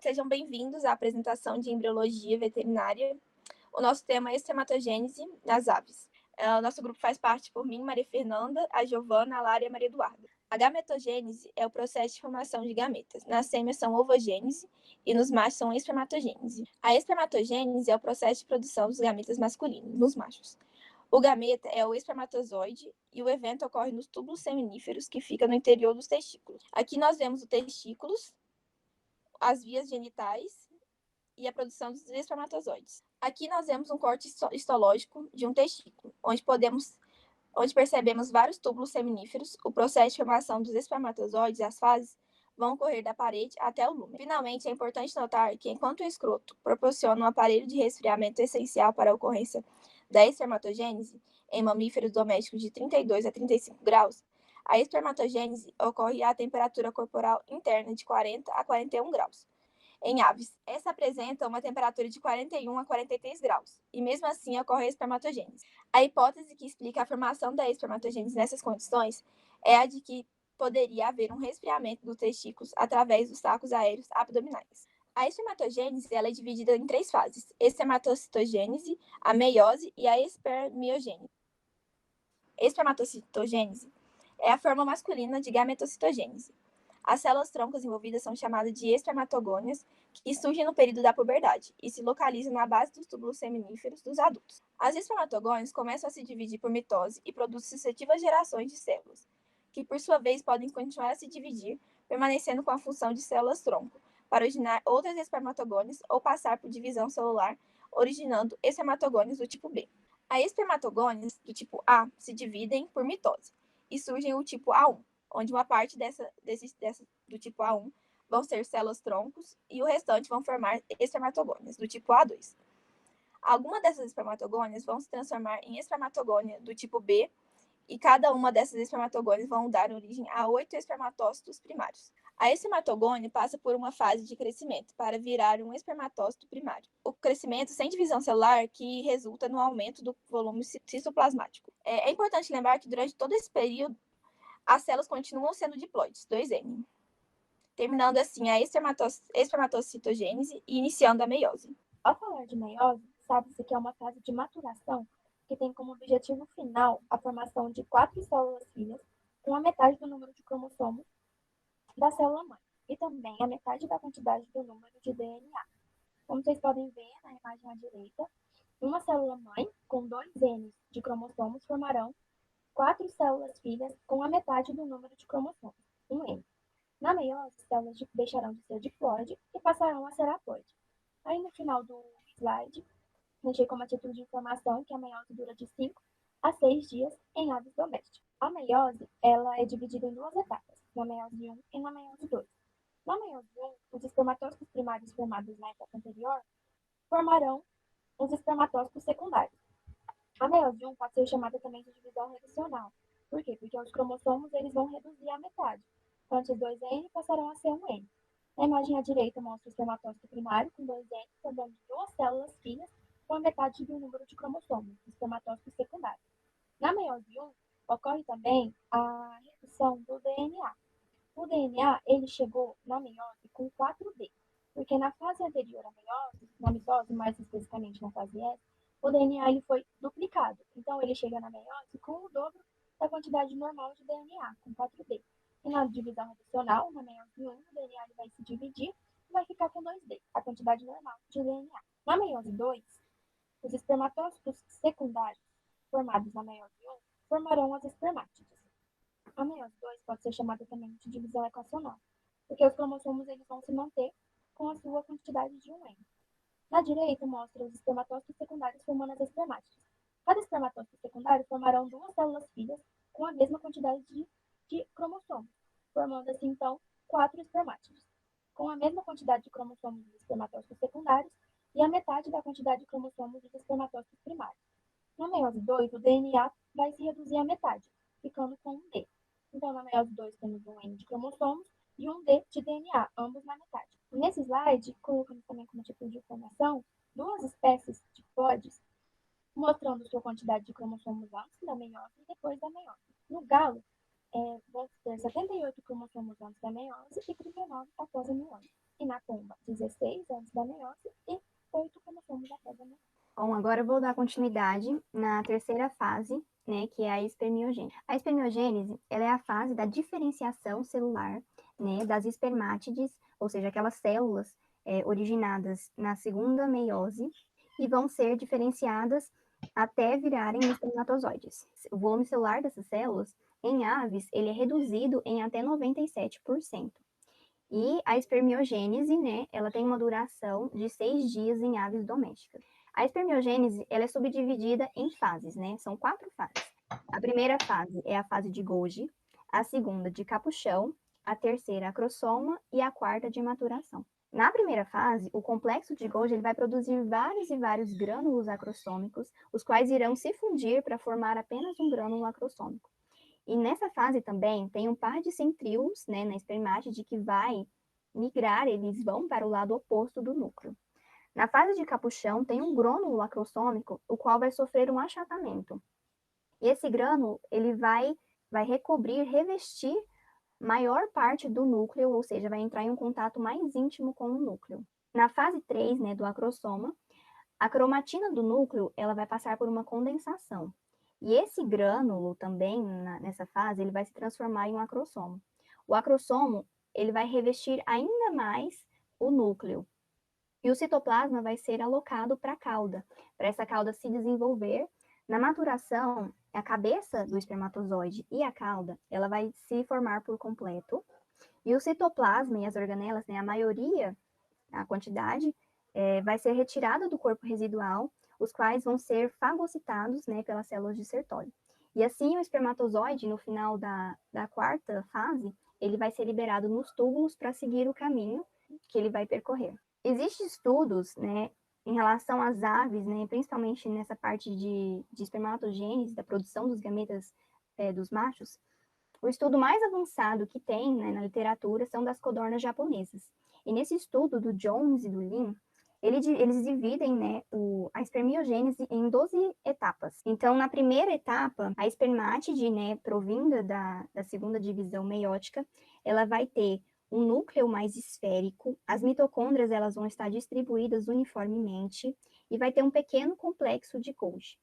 Sejam bem-vindos à apresentação de embriologia veterinária. O nosso tema é espermatogênese nas aves. O nosso grupo faz parte por mim, Maria Fernanda, a Giovana, a Lara e a Maria Eduarda. A gametogênese é o processo de formação de gametas. Nas fêmeas são ovogênese e nos machos são espermatogênese. A espermatogênese é o processo de produção dos gametas masculinos, nos machos. O gameta é o espermatozoide e o evento ocorre nos túbulos seminíferos que ficam no interior dos testículos. Aqui nós vemos os testículos, as vias genitais e a produção dos espermatozoides. Aqui nós vemos um corte histológico de um testículo, onde percebemos vários túbulos seminíferos. O processo de formação dos espermatozoides e as fases vão ocorrer da parede até o lúmen. Finalmente, é importante notar que enquanto o escroto proporciona um aparelho de resfriamento essencial para a ocorrência da espermatogênese em mamíferos domésticos de 32 a 35 graus, a espermatogênese ocorre à temperatura corporal interna de 40 a 41 graus. Em aves, essa apresenta uma temperatura de 41 a 43 graus, e mesmo assim ocorre a espermatogênese. A hipótese que explica a formação da espermatogênese nessas condições é a de que poderia haver um resfriamento dos testículos através dos sacos aéreos abdominais. A espermatogênese ela é dividida em três fases: espermatocitogênese, a meiose e a espermiogênese. Espermatocitogênese é a forma masculina de gametocitogênese. As células-troncos envolvidas são chamadas de espermatogônias, que surgem no período da puberdade e se localizam na base dos túbulos seminíferos dos adultos. As espermatogônias começam a se dividir por mitose e produzem sucessivas gerações de células, que por sua vez podem continuar a se dividir, permanecendo com a função de células-tronco, para originar outras espermatogônias ou passar por divisão celular, originando espermatogônias do tipo B. As espermatogônias do tipo A se dividem por mitose e surgem o tipo A1, onde uma parte do tipo A1 vão ser células-troncos e o restante vão formar espermatogônias do tipo A2. Algumas dessas espermatogônias vão se transformar em espermatogônia do tipo B e cada uma dessas espermatogônias vão dar origem a 8 espermatócitos primários. A espermatogônia passa por uma fase de crescimento para virar um espermatócito primário. O crescimento sem divisão celular que resulta no aumento do volume citoplasmático. É importante lembrar que durante todo esse período as células continuam sendo diploides, 2N, terminando assim a espermatocitogênese e iniciando a meiose. Ao falar de meiose, sabe-se que é uma fase de maturação que tem como objetivo final a formação de 4 células-filhas com a metade do número de cromossomos da célula-mãe e também a metade da quantidade do número de DNA. Como vocês podem ver na imagem à direita, uma célula-mãe com 2 N de cromossomos formarão 4 células-filhas com a metade do número de cromossomos, 1 N. Na meiose, as células deixarão de ser diploide e passarão a ser haploide. Aí no final do slide, deixei como a título de informação que a meiose dura de 5 a 6 dias em aves domésticas. A meiose ela é dividida em duas etapas, na meiose 1 e na meiose 2. Na meiose 1, os espermatócitos primários formados na etapa anterior formarão os espermatócitos secundários. A meiose 1 pode ser chamada também de divisão reducional. Por quê? Porque os cromossomos eles vão reduzir à metade. Antes 2N passarão a ser 1N. Na imagem à direita mostra o espermatócito primário com 2N, formando duas células filhas com a metade do número de cromossomos, o espermatócito secundário. Na meiose 1, ocorre também a redução do DNA. O DNA ele chegou na meiose com 4D, porque na fase anterior à meiose, na mitose, mais especificamente na fase S, o DNA ele foi duplicado. Então, ele chega na meiose com o dobro da quantidade normal de DNA, com 4D. E na divisão reducional, na meiose 1, o DNA ele vai se dividir e vai ficar com 2D, a quantidade normal de DNA. Na meiose 2, os espermatócitos secundários formados na meiose 1 formarão as espermátides. A meiose 2 pode ser chamada também de divisão equacional, porque os cromossomos eles vão se manter com a sua quantidade de 1N. Na direita, mostra os espermatócitos secundários formando as espermátides. Cada espermatócito secundário formarão duas células-filhas com a mesma quantidade de cromossomos, formando assim, então, 4 espermátides, com a mesma quantidade de cromossomos dos espermatócitos secundários e a metade da quantidade de cromossomos dos espermatócitos primários. Na meiose 2, o DNA vai se reduzir à metade, ficando com um D. Então, na meiose 2, temos um N de cromossomos e um D de DNA, ambos na metade. Nesse slide, colocamos também como tipo de informação duas espécies de pods, mostrando sua quantidade de cromossomos antes da meiose e depois da meiose. No galo, vão ter 78 cromossomos antes da meiose e 39 após a meiose. e na pomba 16 antes da meiose e 8 cromossomos após a meiose. Bom, agora eu vou dar continuidade na terceira fase, né, que é a espermiogênese. A espermiogênese, ela é a fase da diferenciação celular, né, das espermátides, ou seja, aquelas células originadas na segunda meiose e vão ser diferenciadas até virarem espermatozoides. O volume celular dessas células, em aves, ele é reduzido em até 97%. E a espermiogênese, né, ela tem uma duração de 6 dias em aves domésticas. A espermiogênese, ela é subdividida em fases, né? São 4 fases. A primeira fase é a fase de Golgi, a segunda de capuchão, a terceira acrossoma e a quarta de maturação. Na primeira fase, o complexo de Golgi ele vai produzir vários e vários grânulos acrossômicos, os quais irão se fundir para formar apenas um grânulo acrossômico. E nessa fase também tem um par de centríolos, né, na espermátide que vai migrar, eles vão para o lado oposto do núcleo. Na fase de capuchão, tem um grânulo acrossômico, o qual vai sofrer um achatamento. E esse grânulo, ele vai recobrir, revestir maior parte do núcleo, ou seja, vai entrar em um contato mais íntimo com o núcleo. Na fase 3, né, do acrossoma, a cromatina do núcleo, ela vai passar por uma condensação. E esse grânulo também, nessa fase, ele vai se transformar em um acrossomo. O acrossomo, ele vai revestir ainda mais o núcleo. E o citoplasma vai ser alocado para a cauda, para essa cauda se desenvolver. Na maturação, a cabeça do espermatozoide e a cauda, ela vai se formar por completo. E o citoplasma e as organelas, né, a maioria, a quantidade, vai ser retirada do corpo residual, os quais vão ser fagocitados, né, pelas células de Sertoli. E assim, o espermatozoide, no final da quarta fase, ele vai ser liberado nos túbulos para seguir o caminho que ele vai percorrer. Existem estudos, né, em relação às aves, né, principalmente nessa parte de espermatogênese, da produção dos gametas dos machos. O estudo mais avançado que tem, né, na literatura são das codornas japonesas. E nesse estudo do Jones e do Lin, eles dividem, né, a espermiogênese em 12 etapas. Então, na primeira etapa, a espermátide, né, provinda da segunda divisão meiótica, ela vai ter um núcleo mais esférico, as mitocôndrias elas vão estar distribuídas uniformemente e vai ter um pequeno complexo de Golgi.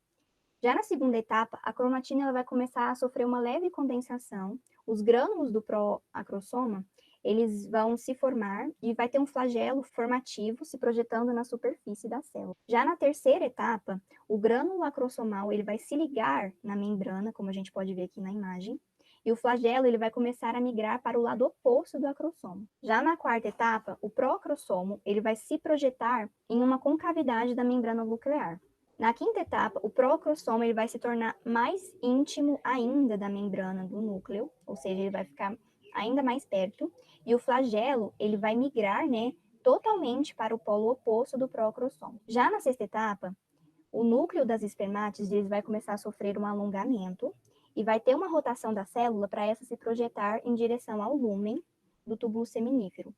Já na segunda etapa, a cromatina ela vai começar a sofrer uma leve condensação, os grânulos do proacrossoma, eles vão se formar e vai ter um flagelo formativo se projetando na superfície da célula. Já na terceira etapa, o grânulo acrossomal ele vai se ligar na membrana, como a gente pode ver aqui na imagem, e o flagelo ele vai começar a migrar para o lado oposto do acrossomo. Já na quarta etapa, o proacrossomo ele vai se projetar em uma concavidade da membrana nuclear. Na quinta etapa, o proacrossoma ele vai se tornar mais íntimo ainda da membrana do núcleo, ou seja, ele vai ficar ainda mais perto, e o flagelo ele vai migrar, né, totalmente para o polo oposto do proacrossoma. Já na sexta etapa, o núcleo das espermátides ele vai começar a sofrer um alongamento e vai ter uma rotação da célula para essa se projetar em direção ao lúmen do túbulo seminífero.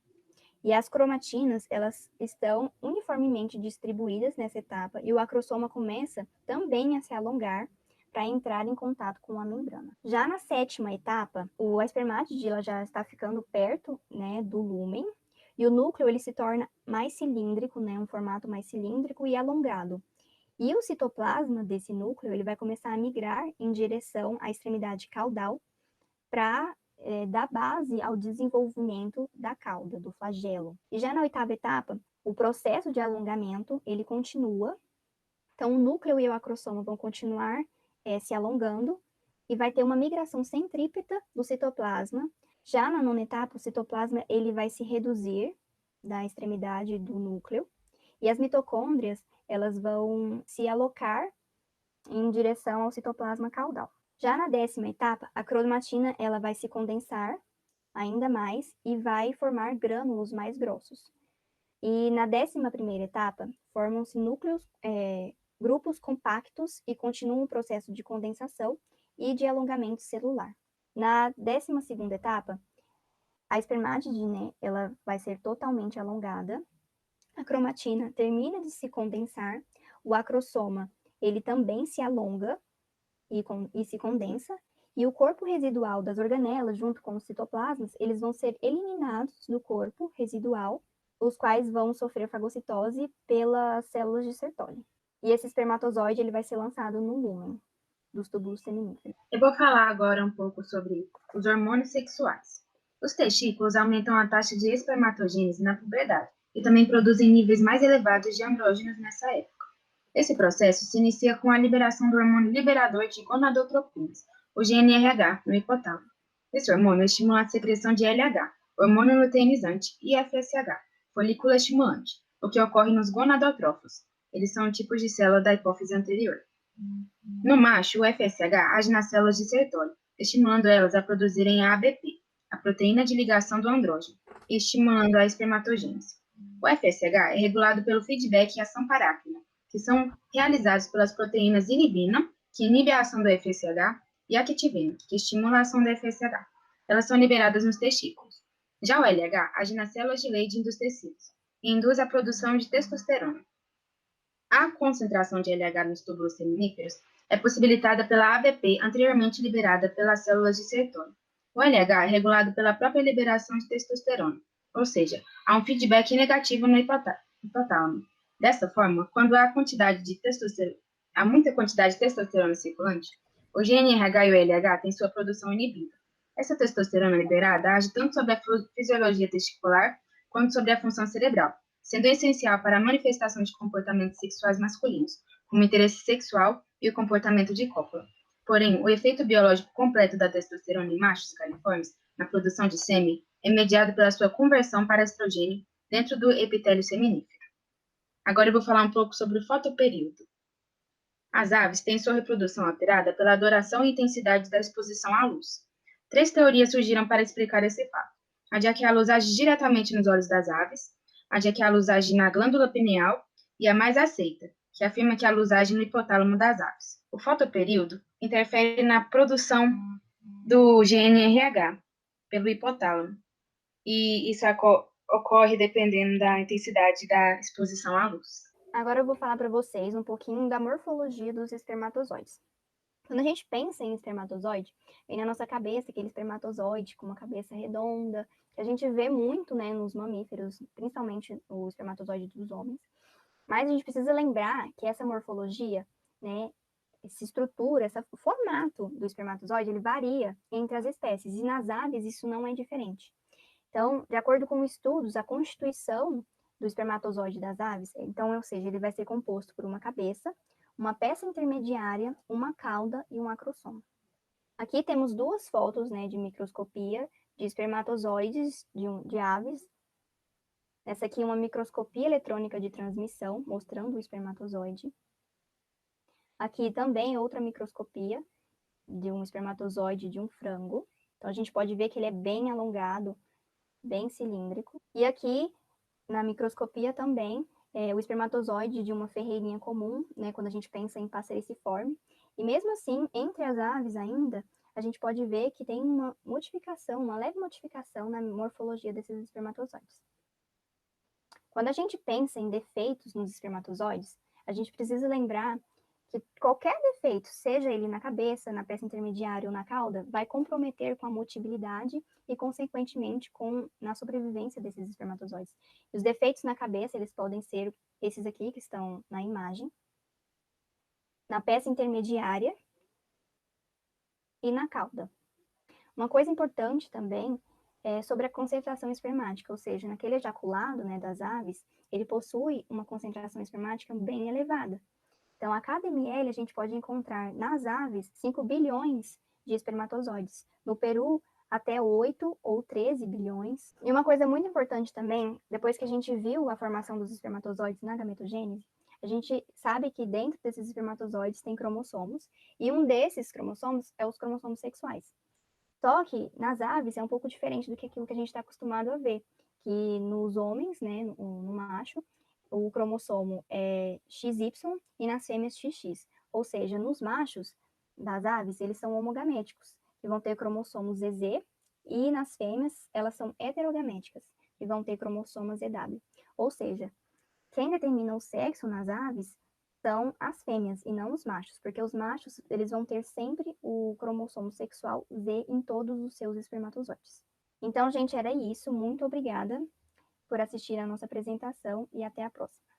E as cromatinas, elas estão uniformemente distribuídas nessa etapa e o acrossoma começa também a se alongar para entrar em contato com a membrana. Já na sétima etapa, a espermátide ela já está ficando perto, né, do lúmen e o núcleo ele se torna mais cilíndrico, né, um formato mais cilíndrico e alongado. E o citoplasma desse núcleo ele vai começar a migrar em direção à extremidade caudal para dar base ao desenvolvimento da cauda, do flagelo. E já na oitava etapa, o processo de alongamento, ele continua. Então, o núcleo e o acrossoma vão continuar se alongando e vai ter uma migração centrípeta do citoplasma. Já na nona etapa, o citoplasma ele vai se reduzir da extremidade do núcleo e as mitocôndrias elas vão se alocar em direção ao citoplasma caudal. Já na décima etapa, a cromatina ela vai se condensar ainda mais e vai formar grânulos mais grossos. E na 11ª etapa, formam-se grupos compactos e continua o processo de condensação e de alongamento celular. Na 12ª etapa, a espermátide, né, ela vai ser totalmente alongada, a cromatina termina de se condensar, o acrossoma, ele também se alonga e se condensa, e o corpo residual das organelas, junto com os citoplasmas, eles vão ser eliminados do corpo residual os quais vão sofrer fagocitose pelas células de Sertoli. E esse espermatozoide ele vai ser lançado no lúmen dos túbulos seminíferos. Eu vou falar agora um pouco sobre os hormônios sexuais. Os testículos aumentam a taxa de espermatogênese na puberdade e também produzem níveis mais elevados de andrógenos nessa época. Esse processo se inicia com a liberação do hormônio liberador de gonadotropinas, o GnRH, no hipotálamo. Esse hormônio estimula a secreção de LH, hormônio luteinizante, e FSH, folículo estimulante, o que ocorre nos gonadotrófos. Eles são tipos de célula da hipófise anterior. No macho, o FSH age nas células de Sertoli, estimulando elas a produzirem a ABP, a proteína de ligação do andrógeno, e estimulando a espermatogênese. O FSH é regulado pelo feedback e ação parácrina, que são realizados pelas proteínas inibina, que inibe a ação do FSH, e a quitivina, que estimula a ação do FSH. Elas são liberadas nos testículos. Já o LH age nas células de Leydig dos tecidos e induz a produção de testosterona. A concentração de LH nos túbulos seminíferos é possibilitada pela ABP anteriormente liberada pelas células de Sertoli. O LH é regulado pela própria liberação de testosterona, ou seja, há um feedback negativo no hipotálamo. Dessa forma, quando há muita quantidade de testosterona circulante, o GnRH e o LH têm sua produção inibida. Essa testosterona liberada age tanto sobre a fisiologia testicular quanto sobre a função cerebral, sendo essencial para a manifestação de comportamentos sexuais masculinos, como o interesse sexual e o comportamento de cópula. Porém, o efeito biológico completo da testosterona em machos califormes na produção de sêmen é mediado pela sua conversão para estrogênio dentro do epitélio seminífero. Agora eu vou falar um pouco sobre o fotoperíodo. As aves têm sua reprodução alterada pela duração e intensidade da exposição à luz. 3 teorias surgiram para explicar esse fato. A de que a luz age diretamente nos olhos das aves, a de que a luz age na glândula pineal e a mais aceita, que afirma que a luz age no hipotálamo das aves. O fotoperíodo interfere na produção do GnRH pelo hipotálamo, e isso ocorre dependendo da intensidade da exposição à luz. Agora eu vou falar para vocês um pouquinho da morfologia dos espermatozoides. Quando a gente pensa em espermatozoide, vem na nossa cabeça aquele espermatozoide com uma cabeça redonda, que a gente vê muito, né, nos mamíferos, principalmente o espermatozoide dos homens. Mas a gente precisa lembrar que essa morfologia, né, essa estrutura, o formato do espermatozoide, ele varia entre as espécies, e nas aves isso não é diferente. Então, de acordo com estudos, a constituição do espermatozoide das aves, então, ou seja, ele vai ser composto por uma cabeça, uma peça intermediária, uma cauda e um acrosoma. Aqui temos 2 fotos, né, de microscopia de espermatozoides de aves. Essa aqui é uma microscopia eletrônica de transmissão, mostrando o espermatozoide. Aqui também outra microscopia de um espermatozoide de um frango. Então, a gente pode ver que ele é bem alongado, bem cilíndrico. E aqui, na microscopia também, o espermatozoide de uma ferreirinha comum, né, quando a gente pensa em passeriforme. E mesmo assim, entre as aves ainda, a gente pode ver que tem uma modificação, uma leve modificação na morfologia desses espermatozoides. Quando a gente pensa em defeitos nos espermatozoides, a gente precisa lembrar que qualquer defeito, seja ele na cabeça, na peça intermediária ou na cauda, vai comprometer com a motilidade e, consequentemente, na sobrevivência desses espermatozoides. E os defeitos na cabeça, eles podem ser esses aqui que estão na imagem, na peça intermediária e na cauda. Uma coisa importante também é sobre a concentração espermática, ou seja, naquele ejaculado, né, das aves, ele possui uma concentração espermática bem elevada. Então, a cada ml, a gente pode encontrar nas aves 5 bilhões de espermatozoides. No peru, até 8 ou 13 bilhões. E uma coisa muito importante também, depois que a gente viu a formação dos espermatozoides na gametogênese, a gente sabe que dentro desses espermatozoides tem cromossomos, e um desses cromossomos é os cromossomos sexuais. Só que nas aves é um pouco diferente do que aquilo que a gente está acostumado a ver, que nos homens, né, no macho, o cromossomo é XY e nas fêmeas XX. Ou seja, nos machos das aves, eles são homogaméticos, que vão ter cromossomos ZZ, e nas fêmeas, elas são heterogaméticas, que vão ter cromossomas EW. Ou seja, quem determina o sexo nas aves são as fêmeas e não os machos, porque os machos, eles vão ter sempre o cromossomo sexual Z em todos os seus espermatozoides. Então, gente, era isso. Muito obrigada. por assistir a nossa apresentação e até a próxima.